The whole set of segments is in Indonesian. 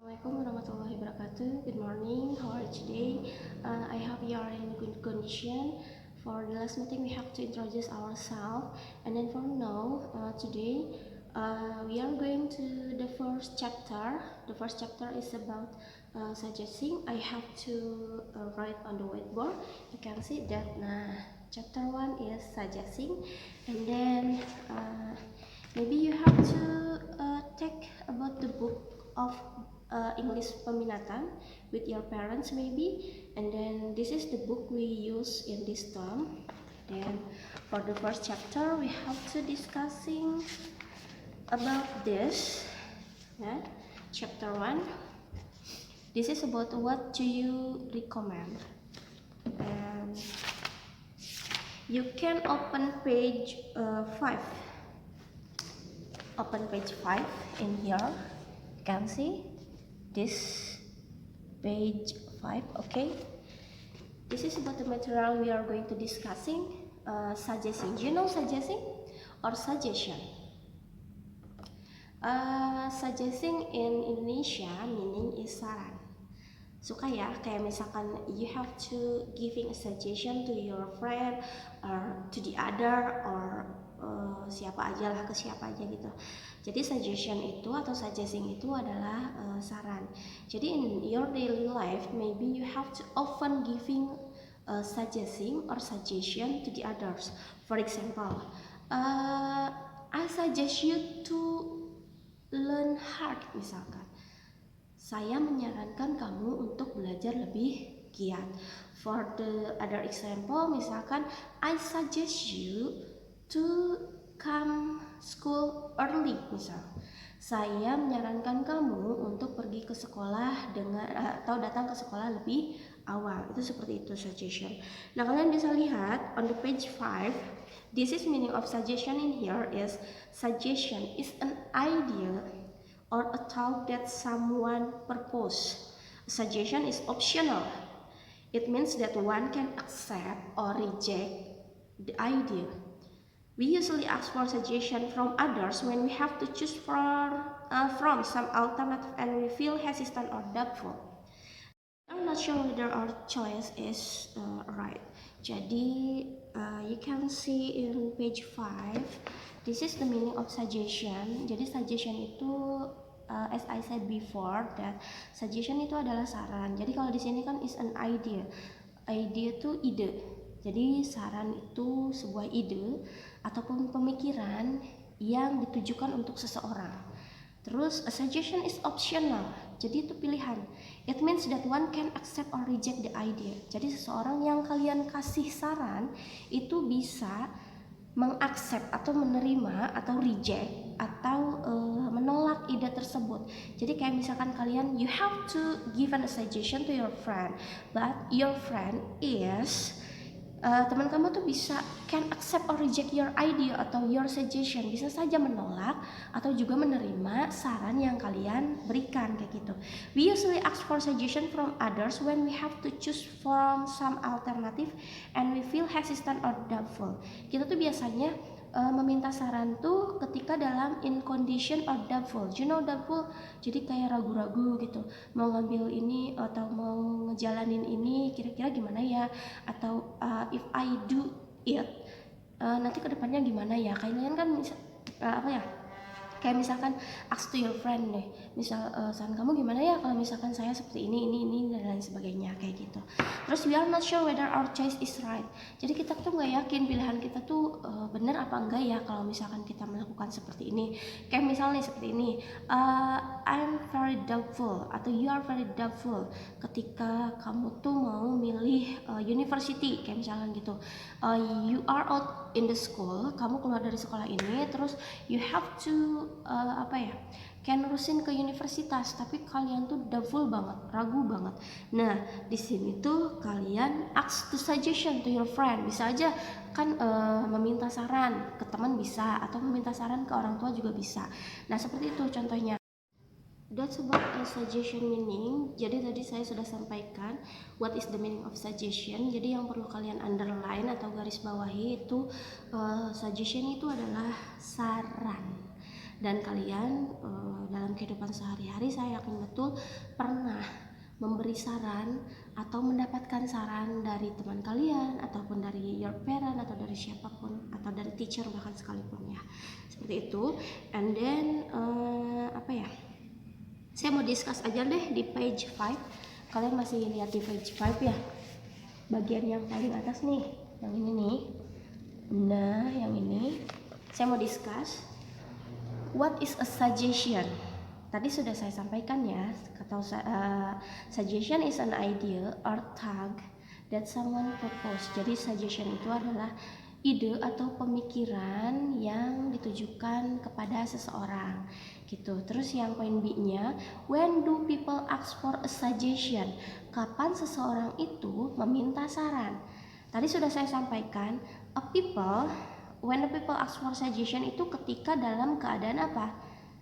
Assalamualaikum warahmatullahi wabarakatuh. Good morning. How are you today? I hope you are in good condition. For the last meeting, we have to introduce ourselves. And then for now, today, we are going to the first chapter. The first chapter is about suggesting. I have to write on the whiteboard. You can see that. Chapter 1 is suggesting. And then maybe you have to take about the book of English Peminatan with your parents maybe, and then this is the book we use in this term. Then for the first chapter we have to discussing about this, chapter 1. This is about what do you recommend, and you can open page 5. Open page 5 in here. You can see this page 5. Okay, this is about the material we are going to discussing. Suggesting. Do you know suggesting or suggestion? Suggesting in Indonesia meaning is saran. Suka ya, kayak misalkan you have to giving a suggestion to your friend or to the other or siapa aja lah, ke siapa aja gitu. Jadi suggestion itu atau suggesting itu adalah saran. Jadi in your daily life maybe you have to often giving suggesting or suggestion to the others. For example, I suggest you to learn hard misalkan. Saya menyarankan kamu untuk belajar lebih giat. For the other example, misalkan I suggest you to come school early, misal. Saya menyarankan kamu untuk pergi ke sekolah dengan atau datang ke sekolah lebih awal. Itu seperti itu suggestion. Nah, kalian bisa lihat on the page 5. This is meaning of suggestion in here is suggestion is an idea or a thought that someone proposed. Suggestion is optional. It means that one can accept or reject the idea. We usually ask for suggestion from others when we have to choose from some alternative and we feel hesitant or doubtful. I'm not sure whether our choice is right. Jadi you can see in page 5. This is the meaning of suggestion. Jadi suggestion itu as I said before that suggestion itu adalah saran. Jadi kalau di sini kan is an idea. Idea itu ide. Jadi saran itu sebuah ide ataupun pemikiran yang ditujukan untuk seseorang. Terus a suggestion is optional. Jadi itu pilihan. It means that one can accept or reject the idea. Jadi seseorang yang kalian kasih saran itu bisa mengaccept atau menerima atau reject atau menolak ide tersebut. Jadi kayak misalkan kalian you have to give a suggestion to your friend, but your friend is teman kamu tuh bisa can accept or reject your idea atau your suggestion, bisa saja menolak atau juga menerima saran yang kalian berikan kayak gitu. We usually ask for suggestion from others when we have to choose from some alternative and we feel hesitant or doubtful. Kita tuh biasanya meminta saran tuh ketika dalam in condition or doubtful. You know doubtful? Jadi kayak ragu-ragu gitu. Mau ngambil ini atau mau ngejalanin ini kira-kira gimana ya? Atau if I do it nanti kedepannya gimana ya? Kalian kan apa ya? Kayak misalkan ask to your friend deh, misal saran kamu gimana ya kalau misalkan saya seperti ini dan lain sebagainya kayak gitu. Terus we are not sure whether our choice is right. Jadi kita tuh nggak yakin pilihan kita tuh benar apa enggak ya kalau misalkan kita melakukan seperti ini. Kayak misalnya seperti ini, I'm very doubtful atau you are very doubtful ketika kamu tuh mau milih university kayak misalkan gitu. You are out in the school, kamu keluar dari sekolah ini, terus you have to kayak nerusin ke universitas, tapi kalian tuh doubtful banget, ragu banget. Nah, di sini tuh kalian ask to suggestion to your friend. Bisa aja kan meminta saran ke teman bisa, atau meminta saran ke orang tua juga bisa. Nah, seperti itu contohnya. That's about a suggestion meaning. Jadi tadi saya sudah sampaikan what is the meaning of suggestion. Jadi yang perlu kalian underline atau garis bawahi itu suggestion itu adalah saran. Dan kalian dalam kehidupan sehari-hari saya yakin betul pernah memberi saran atau mendapatkan saran dari teman kalian ataupun dari your parent atau dari siapapun atau dari teacher bahkan sekalipun ya, seperti itu. And then saya mau discuss aja deh di page 5. Kalian masih lihat di page 5 ya, bagian yang paling atas nih, yang ini nih. Nah, yang ini saya mau discuss what is a suggestion. Tadi sudah saya sampaikan ya, kata suggestion is an idea or thought that someone propose. Jadi suggestion itu adalah ide atau pemikiran yang ditujukan kepada seseorang gitu. Terus yang poin B-nya, when do people ask for a suggestion? Kapan seseorang itu meminta saran? Tadi sudah saya sampaikan, when the people ask for suggestion itu ketika dalam keadaan apa?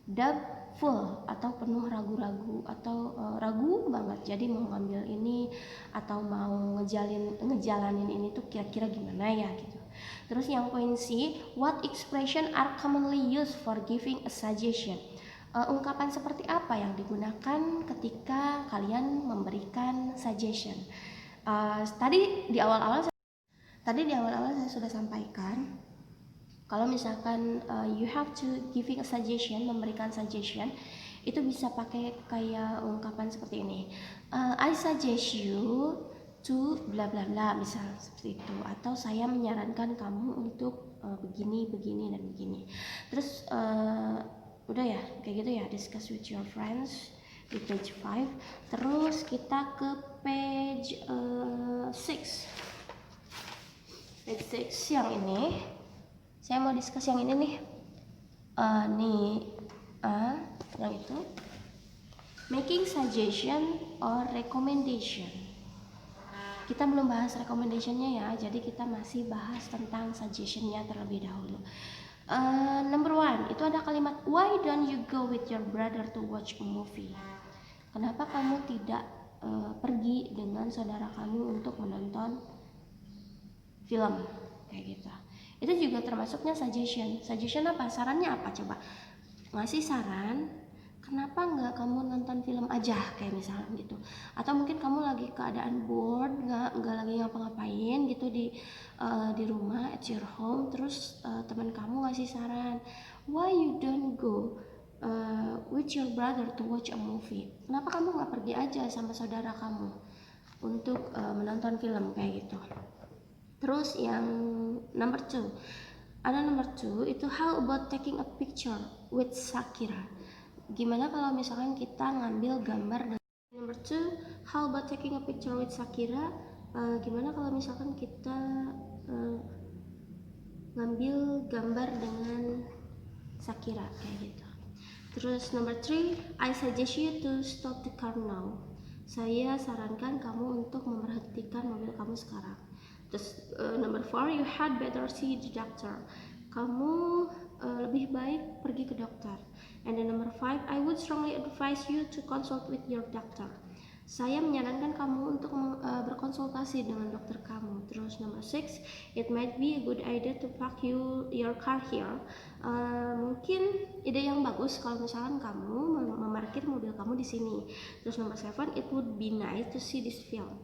Doubtful atau penuh ragu-ragu atau ragu banget, jadi mau ngambil ini atau mau ngejalanin ini tuh kira-kira gimana ya gitu. Terus yang poin C, what expression are commonly used for giving a suggestion? Ungkapan seperti apa yang digunakan ketika kalian memberikan suggestion? Tadi di awal-awal saya sudah sampaikan kalau misalkan you have to giving a suggestion, memberikan suggestion, itu bisa pakai kayak ungkapan seperti ini. I suggest you to bla bla bla, misal seperti itu. Atau saya menyarankan kamu untuk begini, begini, dan begini. Terus udah ya, kayak gitu ya, discuss with your friends di page 5. Terus kita ke page 6. Page 6 yang ini. Saya mau discuss yang ini nih. Yang itu. Making suggestion or recommendation. Kita belum bahas recommendationnya ya, jadi kita masih bahas tentang suggestionnya terlebih dahulu. Number 1, itu ada kalimat why don't you go with your brother to watch a movie? Kenapa kamu tidak pergi dengan saudara kamu untuk menonton film? Kayak gitu. Itu juga termasuknya suggestion. Suggestion apa? Sarannya apa coba? Ngasih saran, kenapa nggak kamu nonton film aja, kayak misalnya gitu. Atau mungkin kamu lagi keadaan bored, nggak lagi ngapa-ngapain gitu di rumah at your home, terus teman kamu ngasih saran, why you don't go with your brother to watch a movie? Kenapa kamu nggak pergi aja sama saudara kamu untuk menonton film kayak gitu. Terus yang number 2, itu how about taking a picture with Shakira? Gimana kalau misalkan kita ngambil gambar dengan number 2, how about taking a picture with Shakira? Gimana kalau misalkan kita ngambil gambar dengan Shakira kayak gitu. Terus number 3, I suggest you to stop the car now. Saya sarankan kamu untuk memberhentikan mobil kamu sekarang. Terus number 4, you had better see the doctor. Kamu lebih baik pergi ke dokter. And then number 5, I would strongly advise you to consult with your doctor. Saya menyarankan kamu untuk berkonsultasi dengan dokter kamu. Terus number 6, it might be a good idea to park your car here. Mungkin ide yang bagus kalau misalkan kamu memarkir mobil kamu di sini. Terus number 7, it would be nice to see this film.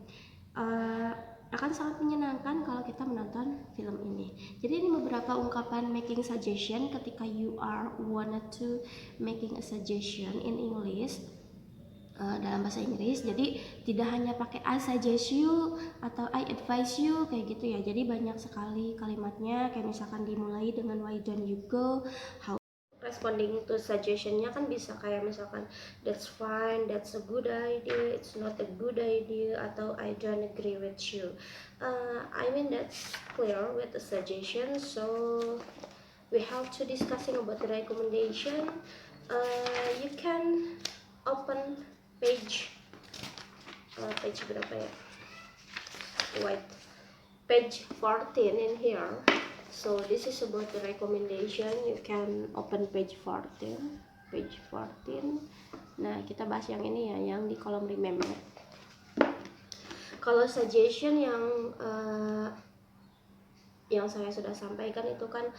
Akan sangat menyenangkan kalau kita menonton film ini. Jadi ini beberapa ungkapan making suggestion ketika you are wanted to making a suggestion in English. Dalam bahasa Inggris, jadi tidak hanya pakai I suggest you atau I advise you kayak gitu ya. Jadi banyak sekali kalimatnya, kayak misalkan dimulai dengan why don't you go, how responding to suggestionnya kan bisa kayak misalkan that's fine, that's a good idea, it's not a good idea, atau I don't agree with you. I mean that's clear with the suggestion. So we have to discussing about the recommendation. You can open page berapa ya? Wait, page 14 in here. So this is about the recommendation. You can open page 14. Nah, kita bahas yang ini ya, yang di kolom remember. Kalau suggestion yang saya sudah sampaikan itu kan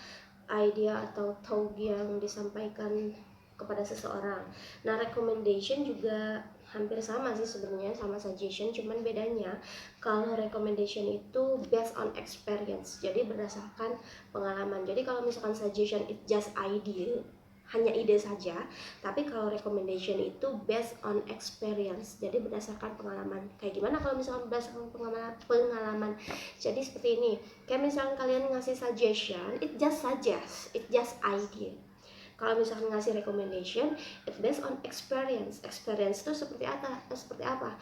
idea atau thought yang disampaikan kepada seseorang. Nah, recommendation juga hampir sama sih sebenarnya, sama suggestion, cuman bedanya kalau recommendation itu based on experience, jadi berdasarkan pengalaman. Jadi kalau misalkan suggestion it just idea, hanya ide saja, tapi kalau recommendation itu based on experience, jadi berdasarkan pengalaman. Kayak gimana kalau misalkan berdasarkan pengalaman? Jadi seperti ini, kayak misalkan kalian ngasih suggestion, it just suggest, it just idea. Kalau misalkan ngasih recommendation, it based on experience. Experience itu seperti apa?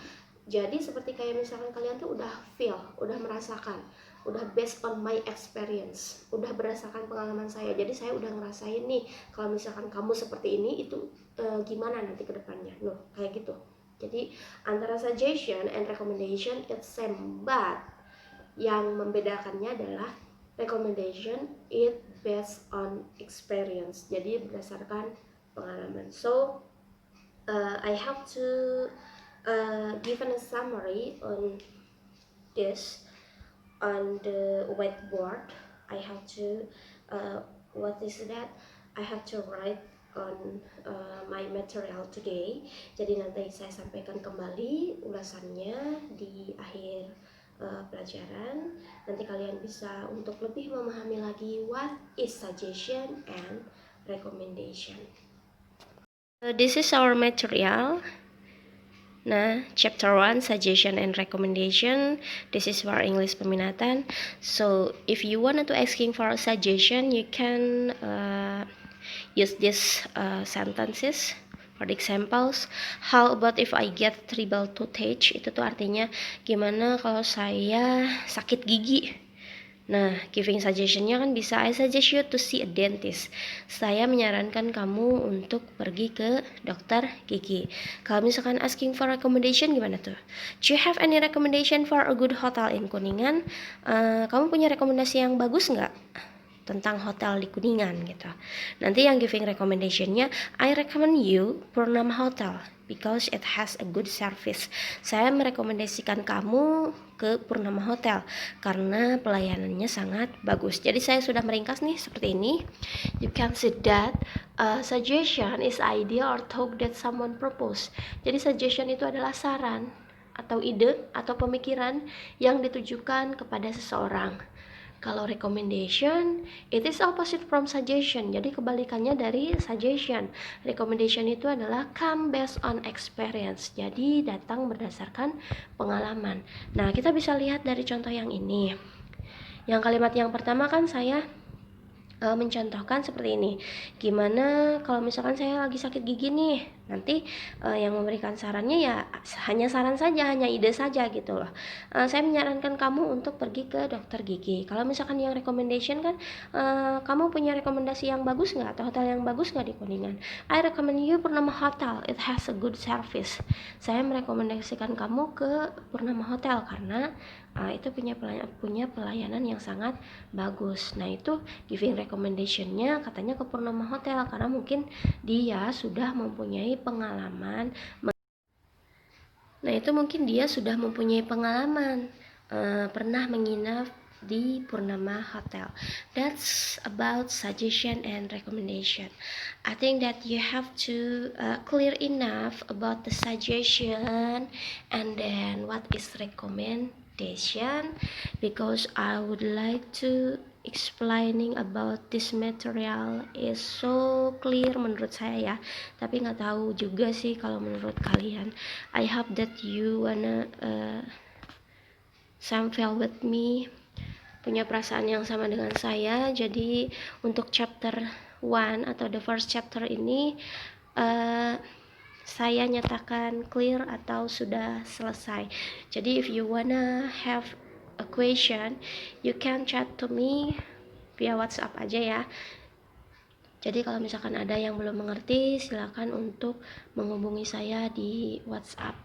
Jadi seperti kayak misalkan kalian tuh udah feel, udah merasakan, udah based on my experience, udah berdasarkan pengalaman saya. Jadi saya udah ngerasain nih, kalau misalkan kamu seperti ini, itu gimana nanti ke depannya. Kayak gitu. Jadi antara suggestion and recommendation it's same, but yang membedakannya adalah recommendation it based on experience, jadi berdasarkan pengalaman. So I have to give a summary on this on the whiteboard. I have to what is that? I have to write on my material today. Jadi nanti saya sampaikan kembali ulasannya di akhir pelajaran. Nanti kalian bisa untuk lebih memahami lagi what is suggestion and recommendation. This is our material. Nah, chapter 1 suggestion and recommendation. This is for English peminatan. So if you wanted to asking for a suggestion, you can use these sentences. For the examples, how about if I get terrible toothache? Itu tuh artinya gimana kalau saya sakit gigi. Nah, giving suggestionnya kan bisa, I suggest you to see a dentist. Saya menyarankan kamu untuk pergi ke dokter gigi. Kalau misalkan asking for recommendation gimana tuh? Do you have any recommendation for a good hotel in Kuningan? Kamu punya rekomendasi yang bagus nggak tentang hotel di Kuningan gitu? Nanti yang giving recommendationnya, I recommend you Purnama Hotel because it has a good service. Saya merekomendasikan kamu ke Purnama Hotel karena pelayanannya sangat bagus. Jadi saya sudah meringkas nih seperti ini. You can see that suggestion is idea or thought that someone propose. Jadi suggestion itu adalah saran atau ide atau pemikiran yang ditujukan kepada seseorang. Kalau recommendation, it is opposite from suggestion. Jadi kebalikannya dari suggestion. Recommendation itu adalah come based on experience. Jadi datang berdasarkan pengalaman. Nah, kita bisa lihat dari contoh yang ini. Yang kalimat yang pertama kan saya mencontohkan seperti ini. Gimana kalau misalkan saya lagi sakit gigi nih? Nanti yang memberikan sarannya ya hanya saran saja, hanya ide saja gitu loh. Saya menyarankan kamu untuk pergi ke dokter gigi. Kalau misalkan yang recommendation kan, kamu punya rekomendasi yang bagus nggak atau hotel yang bagus nggak di Kuningan? I recommend you Purnama Hotel. It has a good service. Saya merekomendasikan kamu ke Purnama Hotel karena itu punya pelayanan yang sangat bagus. Nah, itu giving recommendation-nya katanya ke Purnama Hotel karena mungkin dia sudah mempunyai pengalaman. Nah, itu mungkin dia sudah mempunyai pengalaman pernah menginap di Purnama Hotel. That's about suggestion and recommendation. I think that you have to clear enough about the suggestion and then what is recommendation, because I would like to explaining about this material is so clear menurut saya ya, tapi nggak tahu juga sih kalau menurut kalian. I hope that you wanna same feel with me, punya perasaan yang sama dengan saya. Jadi untuk chapter 1 atau the first chapter ini saya nyatakan clear atau sudah selesai. Jadi if you wanna have a question, you can chat to me via WhatsApp aja ya. Jadi kalau misalkan ada yang belum mengerti, silakan untuk menghubungi saya di WhatsApp.